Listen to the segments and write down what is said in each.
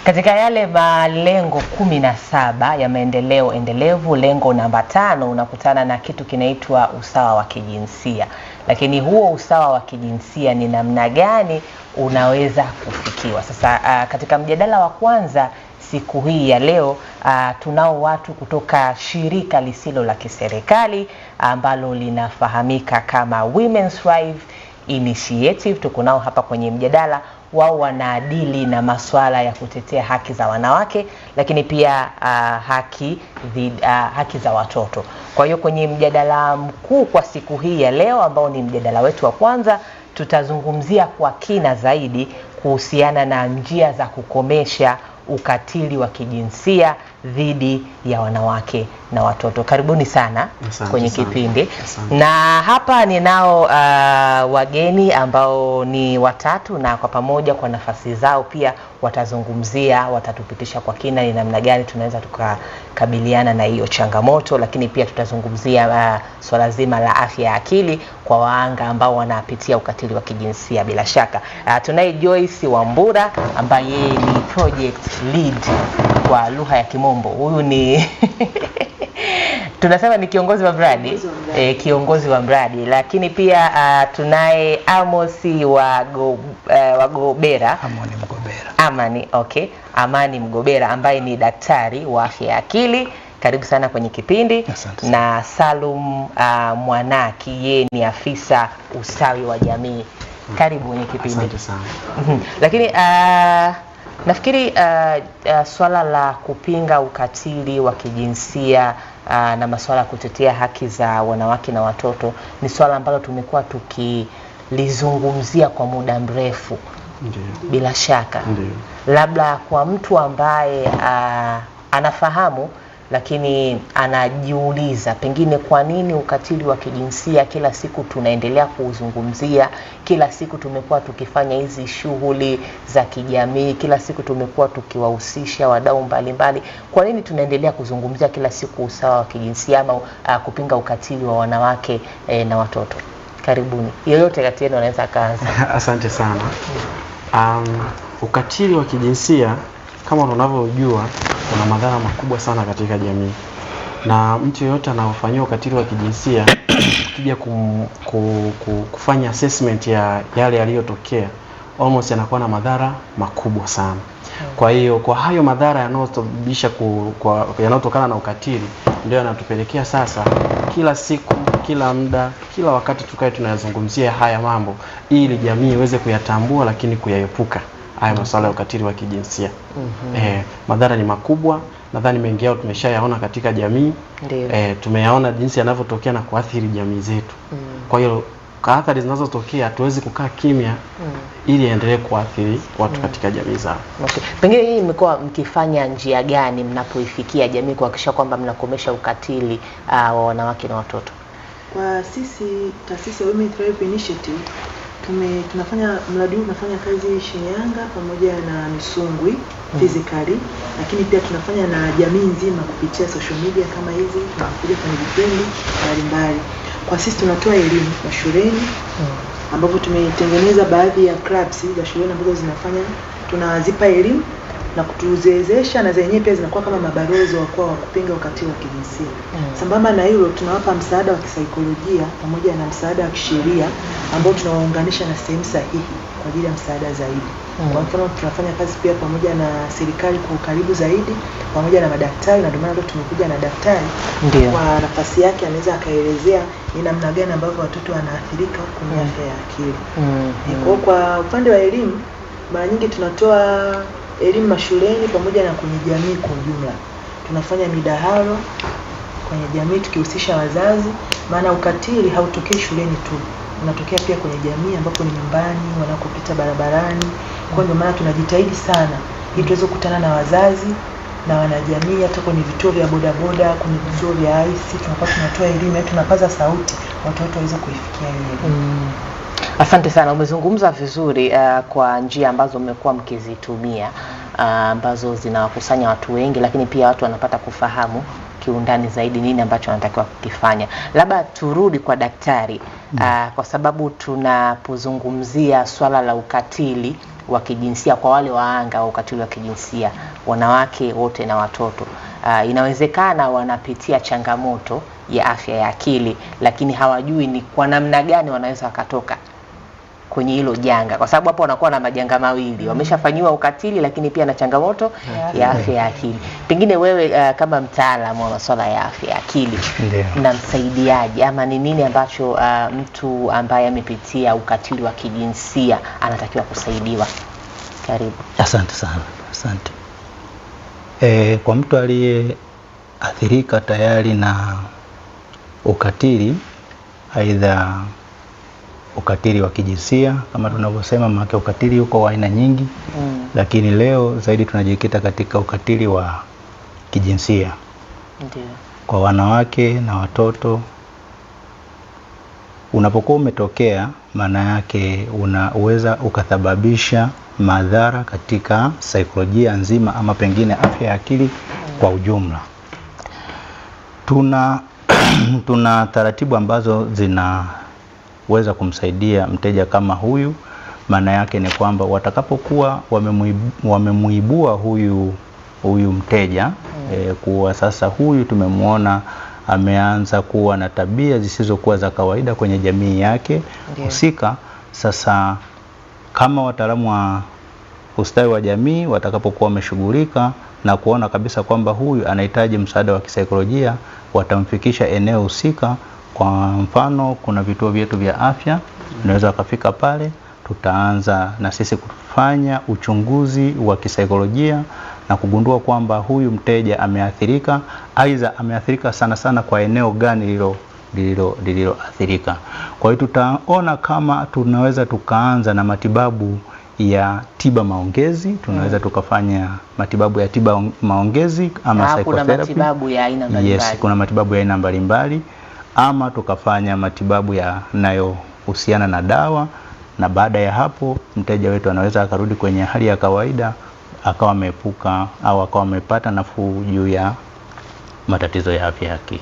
Katika yale malengo 17 ya maendeleo endelevu, lengo namba 5 unakutana na kitu kinaitwa usawa wa kijinsia. Lakini huo usawa wa kijinsia ni namna gani unaweza kufikiwa? Sasa katika mjadala wa kwanza siku hii ya leo tunao watu kutoka shirika lisilo la kiserikali ambalo linafahamika kama Women's Thrive Initiative. Tuko nao hapa kwenye mjadala. Wao wanaadili na masuala ya kutetea haki za wanawake, lakini pia haki za watoto. Kwa hiyo kwenye mjadala mkuu kwa siku hii ya leo, ambao ni mjadala wetu wa kwanza, tutazungumzia kwa kina zaidi kuhusiana na njia za kukomesha ukatili wa kijinsia dhidi ya wanawake na watoto. Karibuni sana kwenye kipindi. Na hapa ninao wageni ambao ni watatu, na kwa pamoja kwa nafasi zao pia watatupitisha kwa kina ni namna gani tunaweza tukakabiliana na hiyo changamoto, lakini pia tutazungumzia swala zima la afya ya akili kwa waanga ambao wanapitia ukatili wa kijinsia. Bila shaka tunaye Joyce Wambura ambaye yeye ni project lead kwa lugha ya Kimombo. Huyu ni tunasema ni kiongozi wa mradi, kiongozi wa mradi. Lakini pia tunaye Amosi Wagobera, Amani Mgobera ambaye ni daktari wa afya ya akili. Karibu sana kwenye kipindi. Na Salum Mwanaki, yeye ni afisa ustawi wa jamii. Karibu kwenye kipindi. Asante sana. Lakini nafikiri swala la kupinga ukatili wa kijinsia na masuala ya kutetea haki za wanawake na watoto ni swala ambalo tumekuwa tukilizungumzia kwa muda mrefu. Ndiyo. Bila shaka. Ndiyo. Labda kwa mtu ambaye anafahamu lakini anajiuliza pengine kwa nini ukatili wa kijinsia kila siku tunaendelea kuuzungumzia, kila siku tumekuwa tukifanya hizi shughuli za kijamii, kila siku tumekuwa tukiwahusisha wadau mbalimbali, kwa nini tunaendelea kuzungumzia kila siku usawa wa kijinsia ama kupinga ukatili wa wanawake na watoto? Karibuni. Yoyote kati yenu anaweza kaanza. Asante sana. Ukatili wa kijinsia kama tunavyojua una madhara makubwa sana katika jamii, na mtu yeyote anaofanywa ukatili wa kijinsia ukija kufanya assessment ya yale yaliyotokea, almost yanakuwa na madhara makubwa sana. Kwa hiyo kwa hayo madhara yanayosababisha yanayotokana na ukatili ndio yanatupelekea sasa kila siku, kila muda, kila wakati tukae tunayazungumzia haya mambo ili jamii iweze kuyatambua lakini kuyaepuka haya masuala ya ukatili wa kijinsia. Madhara ni makubwa, nadhani mengi yao tumeshayaona katika jamii. Tumeyaona jinsi yanavyotokea na kuathiri jamii zetu. Kwa hiyo kwa athari zinazotokea hatuwezi kukaa kimya ili endelee kuathiri watu katika jamii zao. Pengine hii mmekuwa mkifanya njia gani mnapoifikia jamii kuhakikisha kwamba mnakomesha ukatili wa wanawake na watoto? Kwa sisi taasisi ya Women's Thrive Initiative tunafanya mradi huu, unafanya kazi Shinyanga pamoja na Misungwi physically, lakini pia tunafanya na jamii nzima kupitia social media kama hizi, tunakuja kwenye vipindi mbalimbali. Kwa sisi tunatoa elimu mashuleni, ambapo tumetengeneza baadhi ya clubs za shuleni ambazo tunazipa elimu na kutuwezesha, na zenyewe pia zinakuwa kama mabalozi wa kupinga ukatili wa kijinsia. Sambamba na hilo, tunawapa msaada wa kisaikolojia pamoja na msaada wa kisheria ambao tunawaunganisha na sehemu sahihi kwa ajili ya msaada zaidi. Kwa mfano tunafanya kazi pia pamoja na serikali kwa ukaribu zaidi pamoja na madaktari, na ndio maana tumekuja na daktari. Kwa nafasi yake anaweza akaelezea ni namna gani ambavyo watoto wanaathirika kwenye afya ya akili. Kwa upande wa elimu, mara nyingi tunatoa elimu mashuleni pamoja na kwenye jamii kwa ujumla. Tunafanya midahalo kwenye jamii tukihusisha wazazi, maana ukatili hautokei shuleni tu, unatokea pia kwenye jamii ambapo ni nyumbani, wanakopita barabarani. Kwa ndio maana tunajitahidi sana ili tuweze kukutana na wazazi na wanajamii, hata kwenye vituo vya bodaboda, kwenye vituo vya IC tunakuwa tunatoa elimu, tunapaza sauti watoto waweze kuifikia elimu. Asante sana, umezungumza vizuri kwa njia ambazo mmekuwa mkizitumia ambazo zinawakusanya watu wengi, lakini pia watu wanapata kufahamu kiundani zaidi nini ambacho wanatakiwa kukifanya. Labda turudi kwa daktari. kwa sababu tunapozungumzia swala la ukatili wa kijinsia kwa wale waanga wa ukatili wa kijinsia, wanawake wote na watoto, inawezekana wanapitia changamoto ya afya ya akili, lakini hawajui ni kwa namna gani wanaweza wakatoka kwenye hilo janga, kwa sababu hapo wanakuwa na majanga mawili, wameshafanyiwa ukatili lakini pia na changamoto ya afya ya akili. Pengine wewe kama mtaalamu wa masuala ya afya ya akili, unamsaidiaje ama ni nini ambacho mtu ambaye amepitia ukatili wa kijinsia anatakiwa kusaidiwa? Karibu. Asante sana. Asante. Kwa mtu aliyeathirika tayari na ukatili, aidha ukatili wa kijinsia kama tunavyosema, maana ukatili uko wa aina nyingi, lakini leo zaidi tunajikita katika ukatili wa kijinsia. Ndiyo. Kwa wanawake na watoto, unapokuwa umetokea, maana yake unaweza ukasababisha madhara katika saikolojia nzima ama pengine afya ya akili kwa ujumla. Tuna taratibu ambazo zinaweza kumsaidia mteja kama huyu. Maana yake ni kwamba watakapokuwa wamemuibua huyu mteja, kuwa sasa huyu tumemwona ameanza kuwa na tabia zisizokuwa za kawaida kwenye jamii yake husika. Sasa kama wataalamu wa ustawi wa jamii watakapokuwa wameshughulika na kuona kabisa kwamba huyu anahitaji msaada wa kisaikolojia, watamfikisha eneo husika. Kwa mfano, kuna vituo vyetu vya afya, unaweza wakafika pale, tutaanza na sisi kufanya uchunguzi wa kisaikolojia na kugundua kwamba huyu mteja ameathirika, aidha ameathirika sana sana kwa eneo gani lililoathirika. Kwa hiyo tutaona kama tunaweza tukaanza na matibabu ya tiba maongezi, tunaweza tukafanya matibabu ya tiba maongezi ama psychotherapy. Kuna matibabu ya aina mbalimbali. Yes, kuna matibabu ya aina mbalimbali, ama tukafanya matibabu yanayohusiana na dawa, na baada ya hapo mteja wetu anaweza akarudi kwenye hali ya kawaida, akawa ameepuka au akawa amepata nafuu juu ya matatizo ya afya ya akili.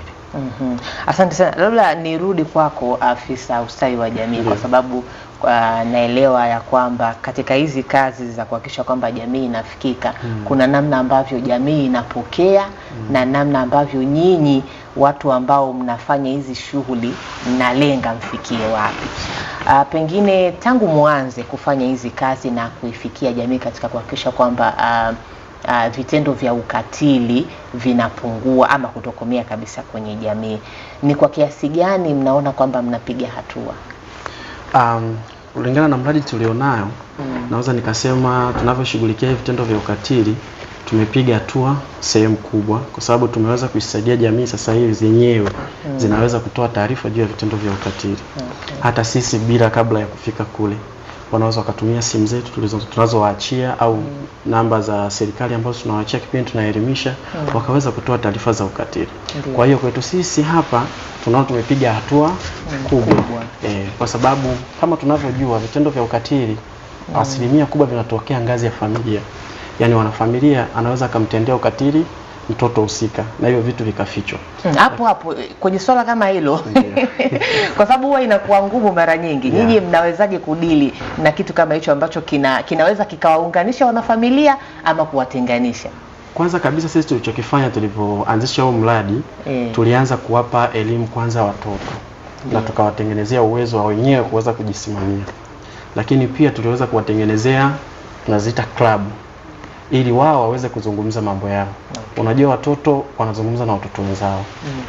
Asante sana. Labda nirudi kwako afisa ustawi wa jamii, kwa sababu naelewa ya kwamba katika hizi kazi za kuhakikisha kwamba jamii inafikika, kuna namna ambavyo jamii inapokea na namna ambavyo nyinyi watu ambao mnafanya hizi shughuli mnalenga mfikie wapi. Pengine tangu mwanze kufanya hizi kazi na kuifikia jamii katika kuhakikisha kwamba vitendo vya ukatili vinapungua ama kutokomea kabisa kwenye jamii, ni kwa kiasi gani mnaona kwamba mnapiga hatua? Kulingana na mradi tulionayo, naweza nikasema tunavyoshughulikia vitendo vya ukatili tumepiga hatua sehemu kubwa, kwa sababu tumeweza kuisaidia jamii sasa hivi zenyewe zinaweza kutoa taarifa juu ya vitendo vya ukatili. Hata sisi bila kabla ya kufika kule, wanaweza wakatumia simu zetu tunazowaachia au namba za serikali ambazo tunawaachia kipindi tunaelimisha, wakaweza kutoa taarifa za ukatili. Kwa hiyo kwetu sisi hapa tunaona tumepiga hatua kubwa. Kwa sababu kama tunavyojua vitendo vya ukatili asilimia kubwa vinatokea ngazi ya familia. Yaani wanafamilia anaweza kumtendea ukatili mtoto husika na hiyo vitu vikafichwa. Hapo kwenye swala kama hilo kwa sababu huwa inakuwa ngumu mara nyingi. Nyinyi mnawezaje kudili na kitu kama hicho ambacho kinaweza kikawaunganisha wanafamilia ama kuwatenganisha? Kwanza kabisa sisi tulichokifanya tulipoanzisha huo mradi, tulianza kuwapa elimu kwanza watoto na tukawatengenezea uwezo wa wenyewe kuweza kujisimamia. Lakini pia tuliweza kuwatengenezea tunaziita club ili wao waweze kuzungumza mambo yao. Unajua watoto wanazungumza na watoto wenzao.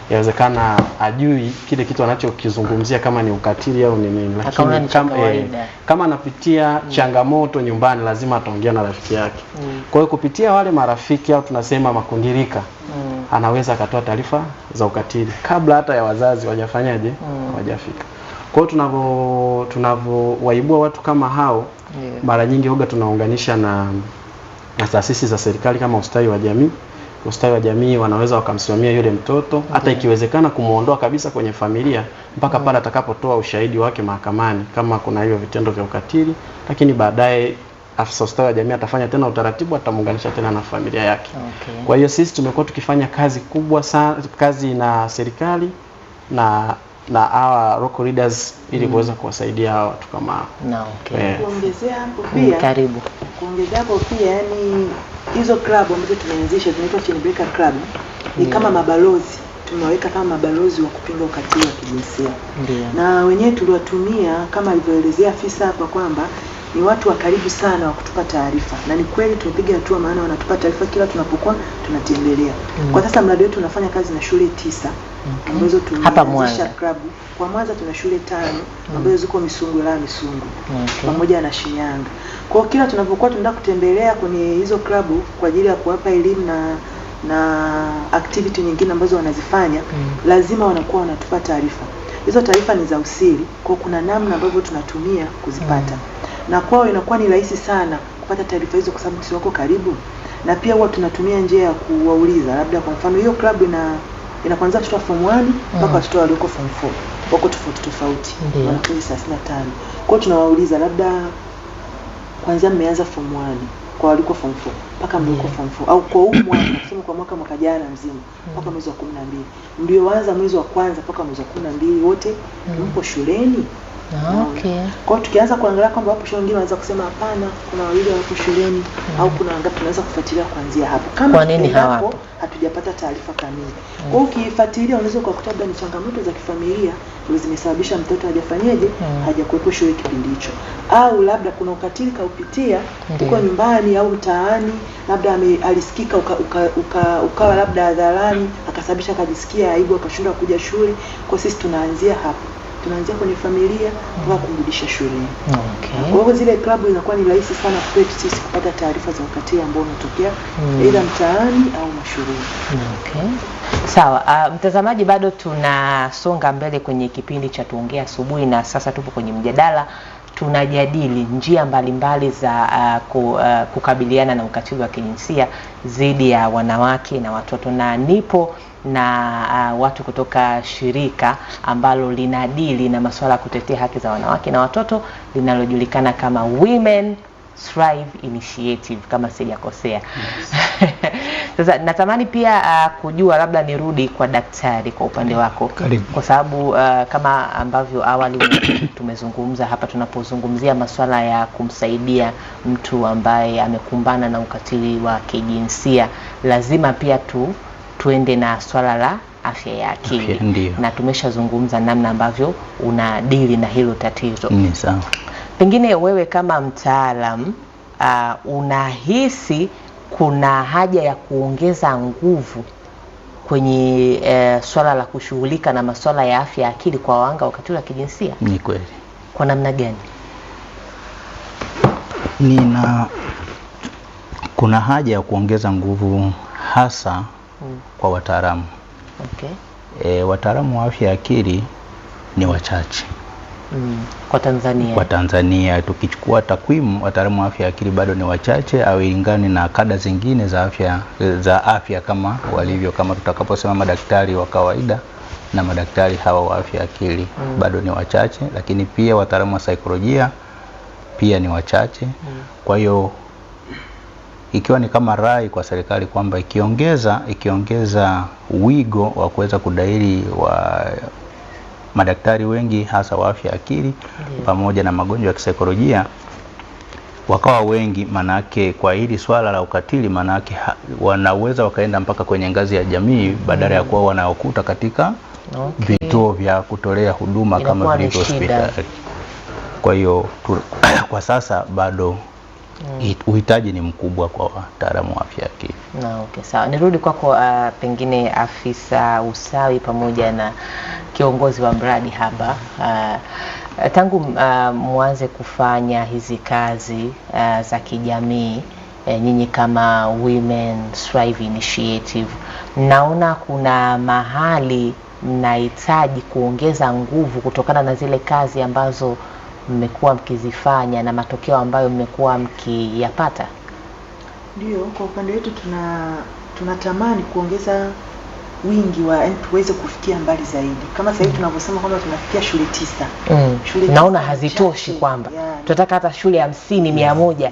Yawezekana ajui kile kitu anachokizungumzia kama ni ukatili au ni nini, lakini kama anapitia changamoto nyumbani lazima ataongea na rafiki yake. Kwa hiyo kupitia wale marafiki au tunasema makundilika, anaweza akatoa taarifa za ukatili kabla hata ya wazazi wajafanyaje, wajafika. Kwa hiyo tunavyowaibua watu kama hao, mara nyingi huga tunaunganisha na taasisi za serikali kama ustawi wa jamii. Ustawi wa jamii wanaweza wakamsimamia yule mtoto, hata ikiwezekana kumuondoa kabisa kwenye familia mpaka pale atakapotoa ushahidi wake mahakamani kama kuna hiyo vitendo vya ukatili, lakini baadaye afisa ustawi wa jamii atafanya tena utaratibu, atamuunganisha tena na familia yake. Kwa hiyo sisi tumekuwa tukifanya kazi kubwa sana, kazi na serikali na na hawa local leaders ili kuweza kuwasaidia hawa watu kama hao. Okay. Kuongezea hapo pia. Karibu. Kuongezea hapo pia, yani hizo club ambazo tumeanzisha zinaitwa Chain Breaker Club ni kama mabalozi. Tumeweka kama mabalozi wa kupinga ukatili wa kijinsia. Na wenyewe tuliwatumia kama alivyoelezea afisa hapa kwamba ni watu wa karibu sana wa kutupa taarifa. Na ni kweli tumepiga hatua, maana wanatupa taarifa kila tunapokuwa tunatembelea. Kwa sasa mradi wetu unafanya kazi na shule 9 ambazo tumeanzisha club. Kwa Mwanza tuna shule 5 ambazo ziko Misungwi pamoja na Shinyanga. Kwa hiyo kila tunapokuwa tunaenda kutembelea kwenye hizo club kwa ajili ya kuwapa elimu na activity nyingine ambazo wanazifanya, lazima wanakuwa wanatupa taarifa. Hizo taarifa ni za usiri, kwa kuna namna ambavyo tunatumia kuzipata. Na kwao inakuwa ni rahisi sana kupata taarifa hizo kwa sababu sisi wako karibu. Na pia huwa tunatumia njia ya kuwauliza, labda kwa mfano hiyo club ina kwanza watoto wa form 1 mpaka watoto walioko form 4. Wako tofauti. Wanafunzi 35. Kwa hiyo tunawauliza labda kwanza mmeanza form 1 kwa waliko form 4 mpaka mliko form 4 au kwa huu mwaka tuseme kwa mwaka jana mzima mpaka mwezi wa 12 ndio waanza mwezi wa kwanza mpaka mwezi wa 12 wote mpo shuleni. Okay. Kwa hiyo tukianza kuangalia kwamba hapo shule nyingine wanaweza kusema hapana, kuna wawili wapo shuleni au kuna wangapi, tunaweza kufuatilia kuanzia hapo. Kama kwa nini hawapo hatujapata taarifa kamili. Kwa hiyo ukifuatilia unaweza kukuta labda ni changamoto za kifamilia ndio zimesababisha mtoto hajafanyaje, hajakuwepo shule kipindi hicho. Au labda kuna ukatili kaupitia uko nyumbani au mtaani, labda alisikika ukawa labda hadharani akasababisha akajisikia aibu akashindwa kuja shule. Kwa sisi tunaanzia hapo. Tunaanzia kwenye familia mpaka kumrudisha shuleni. Kwa hiyo zile klabu inakuwa ni rahisi sana kwetu sisi kupata taarifa za ukatili ambao unatokea aidha mtaani au mashuleni. Sawa, mtazamaji, bado tunasonga mbele kwenye kipindi cha Tuongea Asubuhi, na sasa tupo kwenye mjadala. Tunajadili njia mbalimbali za kukabiliana na ukatili wa kijinsia dhidi ya wanawake na watoto, na nipo na watu kutoka shirika ambalo linadili na masuala ya kutetea haki za wanawake na watoto linalojulikana kama Women Thrive Initiative kama sijakosea. Sasa natamani pia kujua, labda nirudi kwa daktari kwa upande wako. Kwa sababu kama ambavyo awali tumezungumza hapa, tunapozungumzia masuala ya kumsaidia mtu ambaye amekumbana na ukatili wa kijinsia, lazima pia tuende na swala la afya ya akili. Na tumeshazungumza namna ambavyo unadili na hilo tatizo. Sawa. Pengine wewe kama mtaalam unahisi kuna haja ya kuongeza nguvu kwenye swala la kushughulika na masuala ya afya ya akili kwa wahanga wa ukatili wa kijinsia? Ni kweli. Kwa namna gani? Kuna haja ya kuongeza nguvu hasa kwa wataalamu. Wataalamu wa afya ya akili ni wachache. Kwa Tanzania tukichukua takwimu, wataalamu wa afya ya akili bado ni wachache, au ilingani na kada zingine za afya kama walivyo, kama tutakaposema madaktari wa kawaida na madaktari hawa wa afya ya akili bado ni wachache. Lakini pia wataalamu wa saikolojia pia ni wachache. Kwa hiyo ikiwa ni kama rai kwa serikali kwamba ikiongeza wigo wa kuweza kudaili wa madaktari wengi hasa wa afya akili pamoja na magonjwa ya kisaikolojia wakawa wengi, manake kwa hili swala la ukatili, manake wanaweza wakaenda mpaka kwenye ngazi ya jamii badala ya kuwa wanaokuta katika vituo vya kutolea huduma kama vile hospitali. Kwa hiyo kwa sasa bado uhitaji ni mkubwa kwa wataalamu wa afya akili. Sawa. Nirudi kwako pengine afisa usawi pamoja na kiongozi wa mradi hapa. Tangu mwanze kufanya hizi kazi za kijamii, nyinyi kama Women Thrive Initiative, naona kuna mahali mnahitaji kuongeza nguvu kutokana na zile kazi ambazo mmekuwa mkizifanya na matokeo ambayo mmekuwa mkiyapata? Ndio, kwa upande wetu tunatamani kuongeza wingi wa tuweze kufikia mbali zaidi. Kama sasa hivi tunavyosema kwamba tunafikia shule 9. Naona hazitoshi kwamba tunataka hata shule 50, 100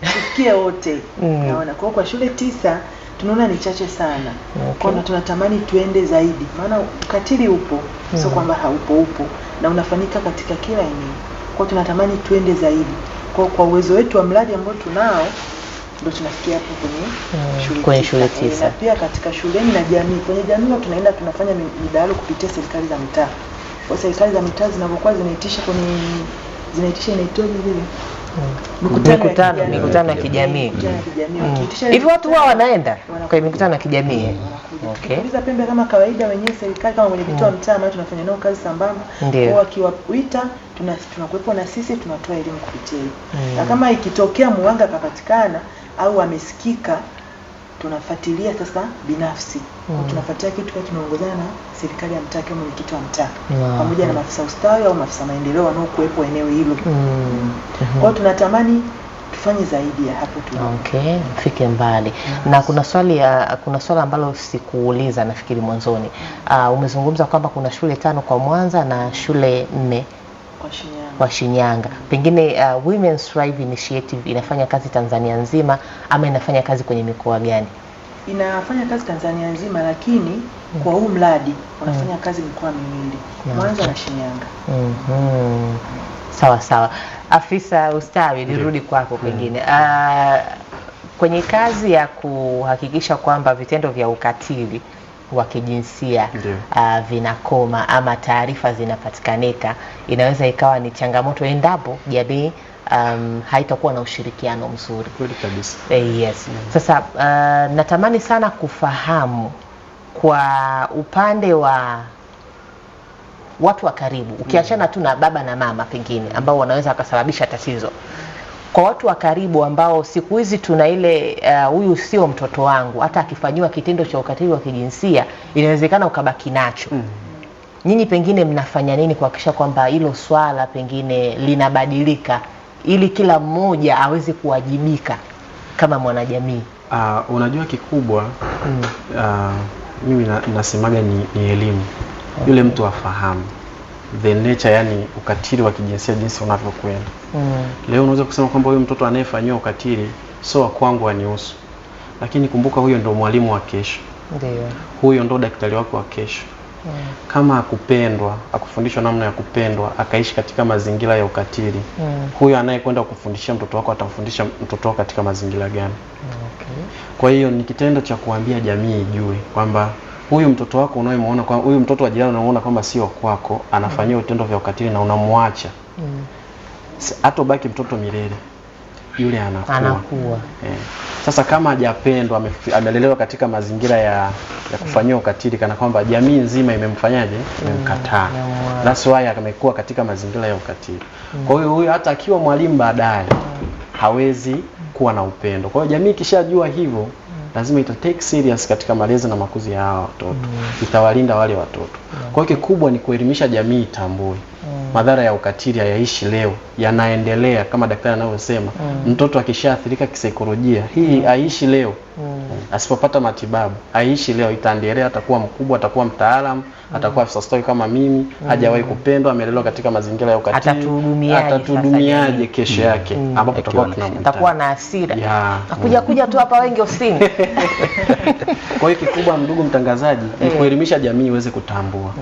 tufikie wote. Naona kwa shule 9 tunaona ni chache sana. Kwa hiyo tunatamani tuende zaidi, maana ukatili upo, sio kwamba upo na unafanyika katika kila eneo. Kwa hiyo tunatamani tuende zaidi. Kwa uwezo wetu wa mradi ambao tunao ndio tunafikia hapo kwenye shule 9. Na pia katika shuleni na jamii, kwenye jamii tunaenda tunafanya midahalo kupitia serikali za mitaa. Kwa serikali za mitaa zinapokuwa zinaitisha inaitwa vile mikutano ya kijamii. Hivi watu wao wanaenda kwa mikutano ya kijamii. Okay. Kuuliza pembe kama kawaida, wenyewe serikali kama mwenyekiti wa mtaa ambao tunafanya nao kazi sambamba, kwa wakiwaita tunakuepo na sisi tunatoa elimu kupitia. Na kama ikitokea muhanga akapatikana au amesikika, tunafuatilia sasa binafsi. Tunafuatilia kitu kwa tunaongozana na serikali ya mtaa kama mwenyekiti wa mtaa pamoja na maafisa ustawi au maafisa maendeleo wanaokuepo eneo hilo. Kwa hiyo tunatamani tufanye zaidi ya hapo tu. Okay, mfike mbali. Na kuna swali ambalo sikuuliza nafikiri mwanzoni. Umezungumza kwamba kuna shule 5 kwa Mwanza na shule 4 kwa Shinyanga. Pengine Women's Thrive Initiative inafanya kazi Tanzania nzima ama inafanya kazi kwenye mikoa gani? Inafanya kazi Tanzania nzima, lakini kwa huu mradi unafanya kazi mikoa miwili, Mwanza na Shinyanga. Sawa. Afisa ustawi, nirudi kwako pengine. Kwenye kazi ya kuhakikisha kwamba vitendo vya ukatili wa kijinsia vinakoma ama taarifa zinapatikanika, inaweza ikawa ni changamoto endapo jamii haitakuwa na ushirikiano mzuri. Kweli kabisa. Yes. Sasa natamani sana kufahamu kwa upande wa watu wa karibu, ukiachana tu na baba na mama pengine ambao wanaweza wakasababisha tatizo, kwa watu wa karibu ambao siku hizi tuna ile huyu sio mtoto wangu, hata akifanywa kitendo cha ukatili wa kijinsia inawezekana ukabaki nacho. Nyinyi pengine mnafanya nini kuhakikisha kwamba hilo swala pengine linabadilika ili kila mmoja aweze kuwajibika kama mwanajamii? Unajua kikubwa mimi nasemaga ni elimu. Yule mtu afahamu the nature, yani ukatili wa kijinsia jinsi unavyokwenda. Leo unaweza kusema kwamba huyo mtoto anayefanywa ukatili sio kwangu anihusu. Lakini kumbuka huyo ndo mwalimu wa kesho. Ndio. Huyo ndo daktari wako wa kesho. Kama akupendwa, akufundishwa namna ya kupendwa, akaishi katika mazingira ya ukatili, huyo anayekwenda kufundishia mtoto wako atamfundisha mtoto wako katika mazingira gani? Kwa hiyo ni kitendo cha kuambia jamii ijue kwamba huyu mtoto wako unayemwona, kwa huyu mtoto wa jirani unamuona kwamba sio kwako, anafanyia vitendo vya ukatili na unamwacha. Hata ubaki mtoto milele, yule anakuwa. Sasa kama hajapendwa, amelelewa katika mazingira ya kufanyia ukatili, kana kwamba jamii nzima imemfanyaje? Imemkataa. That's why amekuwa katika mazingira ya ukatili. Kwa hiyo huyu hata akiwa mwalimu baadaye hawezi kuwa na upendo. Kwa hiyo jamii ikishajua hivyo, lazima ita take serious katika malezi na makuzi ya hao watoto. Itawalinda wale watoto. Kwa hiyo kikubwa ni kuelimisha jamii itambue madhara ya ukatili hayaishi leo, yanaendelea kama daktari anavyosema. Mtoto akishaathirika kisaikolojia, hii haishi leo. Asipopata matibabu, haishi leo, itaendelea, atakuwa mkubwa, atakuwa mtaalamu, atakuwa afisa ustawi kama mimi, hajawahi kupendwa, amelelewa katika mazingira ya ukatili. Atatuhudumiaje kesho yake ambapo atakuwa na hasira. Kuja tu hapa wengi ofisini. Kwa hiyo kikubwa, ndugu mtangazaji, ni kuelimisha jamii iweze kutambua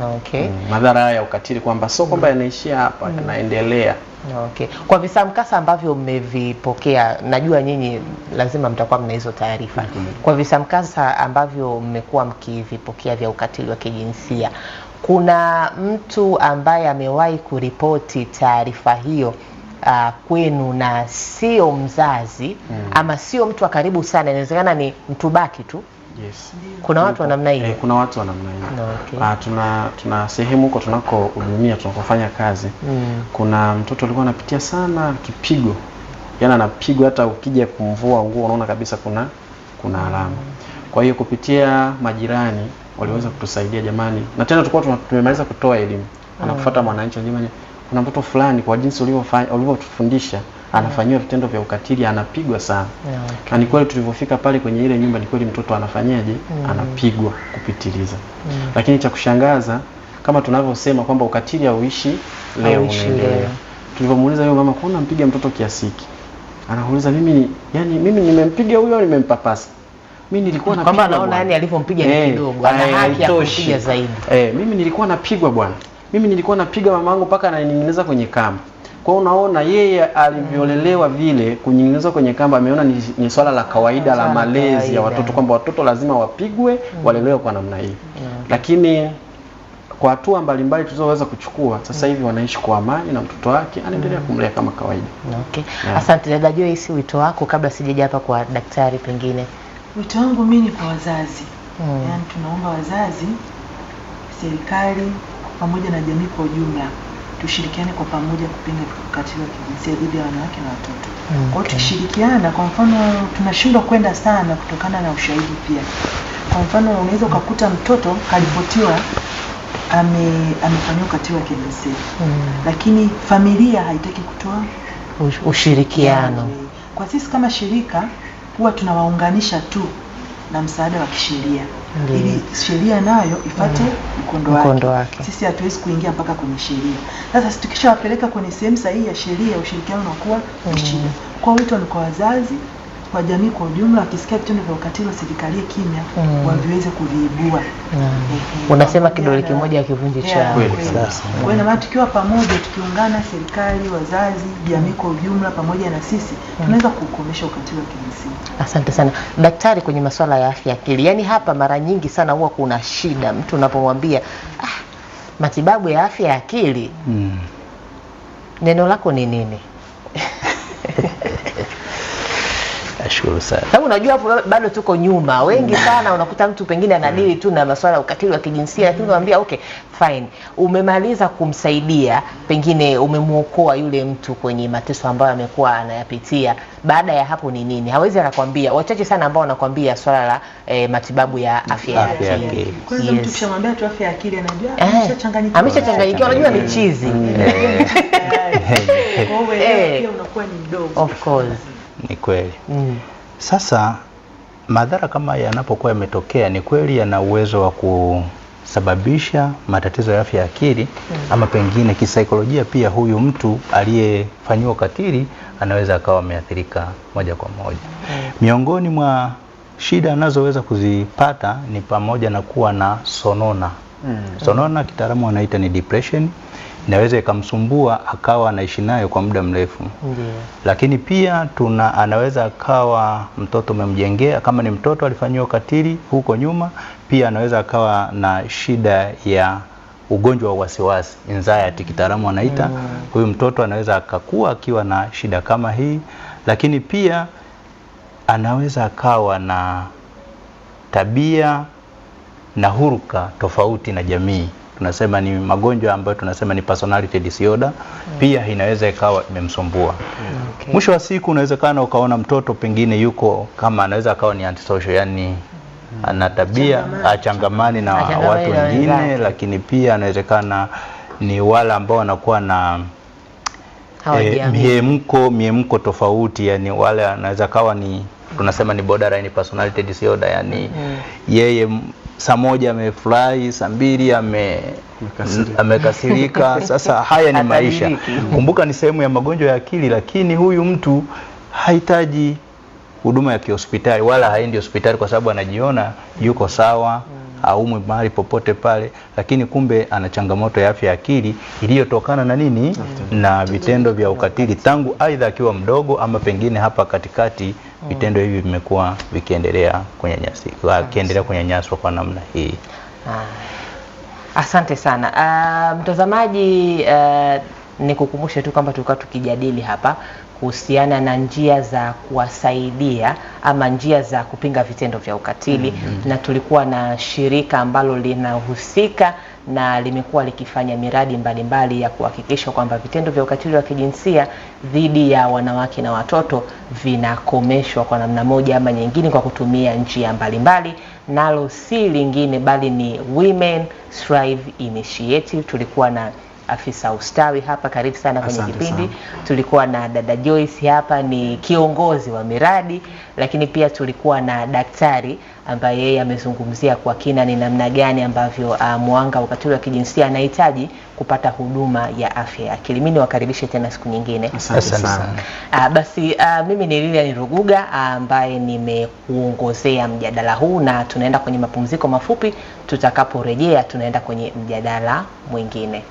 madhara haya ya ukatili, kwamba sio kwamba yanaishia hapa, yanaendelea. Kwa visa mkasa ambavyo mmevipokea, najua nyinyi lazima mtakuwa mna hizo taarifa. Kwa visa mkasa ambavyo mmekuwa mkivipokea vya ukatili wa kijinsia, kuna mtu ambaye amewahi kuripoti taarifa hiyo kwenu na sio mzazi ama sio mtu wa karibu sana, inawezekana ni mtu baki tu? Yes. Kuna watu wa namna hiyo? Kuna watu wa namna hiyo. Tuna sehemu huko tunakohudumia, tunakofanya kazi. Kuna mtoto alikuwa anapitia sana kipigo. Yaani anapigwa, hata ukija kumvua nguo unaona kabisa kuna alama. Kwa hiyo kupitia majirani waliweza kutusaidia jamani. Na tena tulikuwa tumemaliza kutoa elimu. Anakufuata mwananchi, jamani, kuna mtoto fulani kwa jinsi ulivyotufundisha anafanywa vitendo vya ukatili, anapigwa sana. Na ni kweli tulivyofika pale kwenye ile nyumba, ni kweli mtoto anafanyaje? Anapigwa kupitiliza. Lakini cha kushangaza, kama tunavyosema kwamba ukatili hauishi leo, unaendelea. Tulivyomuuliza yule mama, kwa nini unampiga mtoto kiasi hiki? Anauliza, mimi nimempiga huyo au nimempapasa? mimi nilikuwa napigwa. Kwamba anaona yani alipompiga ni kidogo, ana haki ya kupiga zaidi. Mimi nilikuwa napigwa bwana. Mimi nilikuwa napiga mamangu mpaka ananing'iniza kwenye kamba. Kwa unaona yeye alivyolelewa vile kunying'inizwa kwenye kamba, ameona ni swala la kawaida la malezi ya watoto, kwamba watoto lazima wapigwe, walelewe kwa namna hii. Lakini kwa hatua mbalimbali tulizoweza kuchukua, sasa hivi wanaishi kwa amani na mtoto wake anaendelea kumlea kama kawaida. Okay. Asante dada Joyce, wito wako kabla sijaja hapa kwa daktari pengine. Wito wangu mimi ni kwa wazazi. Yaani tunaomba wazazi, serikali pamoja na jamii kwa ujumla tushirikiane kwa pamoja kupinga ukatili wa kijinsia dhidi ya wanawake na watoto. Kwa hiyo tushirikiana, kwa mfano tunashindwa kwenda sana kutokana na ushahidi pia. Kwa mfano unaweza ukakuta mtoto karipotiwa amefanywa ukatili wa kijinsia. Lakini familia haitaki kutoa ushirikiano. Kwa sisi kama shirika huwa tunawaunganisha tu na msaada wa kisheria. Ili sheria nayo ifuate mkondo wake. Sisi hatuwezi kuingia mpaka kwenye sheria. Sasa tukishawapeleka kwenye sehemu sahihi ya sheria, ushirikiano unakuwa mchini. Kwa wito ni kwa wazazi, kwa jamii kwa ujumla, wakisikia vitendo vya ukatili wasivikalie kimya, waviweze kuviibua. Unasema kidole kimoja hakivunji chawa. Kwa hiyo tukiwa pamoja, tukiungana, serikali, wazazi, jamii kwa ujumla pamoja na sisi, tunaweza kukomesha ukatili wa kijinsia. Asante sana. Daktari, kwenye masuala ya afya akili, yani hapa mara nyingi sana huwa kuna shida mtu unapomwambia matibabu ya afya ya akili. Neno lako ni nini? Nashukuru sana. Sababu unajua hapo bado tuko nyuma. Wengi sana unakuta mtu pengine anadili tu na masuala ya ukatili wa kijinsia, lakini unamwambia okay, fine. Umemaliza kumsaidia, pengine umemuokoa yule mtu kwenye mateso ambayo amekuwa anayapitia. Baada ya hapo ni nini? Hawezi anakuambia. Wachache sana ambao wanakuambia swala la matibabu ya afya ya akili. Kwanza mtu ukishamwambia tu afya ya akili anajua ameshachanganyikiwa. Ameshachanganyikiwa, unajua ni chizi. Kwa hiyo pia unakuwa ni mdogo. Of course. Ni kweli. Sasa madhara kama yanapokuwa yametokea, ni kweli yana uwezo wa kusababisha matatizo ya afya ya akili, ama pengine kisaikolojia pia huyu mtu aliyefanyiwa ukatili anaweza akawa ameathirika moja kwa moja. Miongoni mwa shida anazoweza kuzipata ni pamoja na kuwa na sonona. Sonona kitaalamu wanaita ni depression. Inaweza ikamsumbua akawa anaishi nayo kwa muda mrefu. Lakini pia anaweza akawa mtoto umemjengea, kama ni mtoto alifanyiwa ukatili huko nyuma, pia anaweza akawa na shida ya ugonjwa wa wasiwasi, anxiety kitaalamu wanaita. Huyu mtoto anaweza akakua akiwa na shida kama hii, lakini pia anaweza akawa na tabia na huruka tofauti na jamii. Tunasema ni magonjwa ambayo tunasema ni personality disorder. Pia inaweza ikawa imemsumbua. Mwisho wa siku unawezekana ukaona mtoto pengine yuko kama anaweza akawa ni antisocial, yani ana tabia achangamani na watu wengine, lakini pia inawezekana ni wale ambao wanakuwa na miemko tofauti, yani wale anaweza kawa ni tunasema ni borderline personality disorder, yani yeye saa moja amefurahi, saa mbili amekasirika. Sasa haya ni maisha. Kumbuka ni sehemu ya magonjwa ya akili, lakini huyu mtu hahitaji huduma ya kihospitali wala haendi hospitali kwa sababu anajiona yuko sawa, haumwi mahali popote pale, lakini kumbe ana changamoto ya afya ya akili iliyotokana na nini? Na vitendo vya ukatili tangu aidha akiwa mdogo ama pengine hapa katikati vitendo hivi vimekuwa vikiendelea kunyanyaswa kwa namna hii. Asante sana. Mtazamaji, nikukumbushe tu kwamba tulikuwa tukijadili hapa kuhusiana na njia za kuwasaidia ama njia za kupinga vitendo vya ukatili, na tulikuwa na shirika ambalo linahusika na limekuwa likifanya miradi mbalimbali ya kuhakikisha kwamba vitendo vya ukatili wa kijinsia dhidi ya wanawake na watoto vinakomeshwa kwa namna moja ama nyingine kwa kutumia njia mbalimbali, nalo si lingine bali ni Women Thrive Initiative. Tulikuwa na afisa ustawi hapa, karibu sana kwenye kipindi. Tulikuwa na dada Joyce hapa, ni kiongozi wa miradi, lakini pia tulikuwa na daktari ambaye yeye amezungumzia kwa kina ni namna gani ambavyo mwanga ukatili wa kijinsia anahitaji kupata huduma ya afya ya akili. Mimi niwakaribishe tena siku nyingine. Asante sana. Basi mimi ni Lilian Ruguga ambaye nimekuongozea mjadala huu, na tunaenda kwenye mapumziko mafupi. Tutakaporejea tunaenda kwenye mjadala mwingine.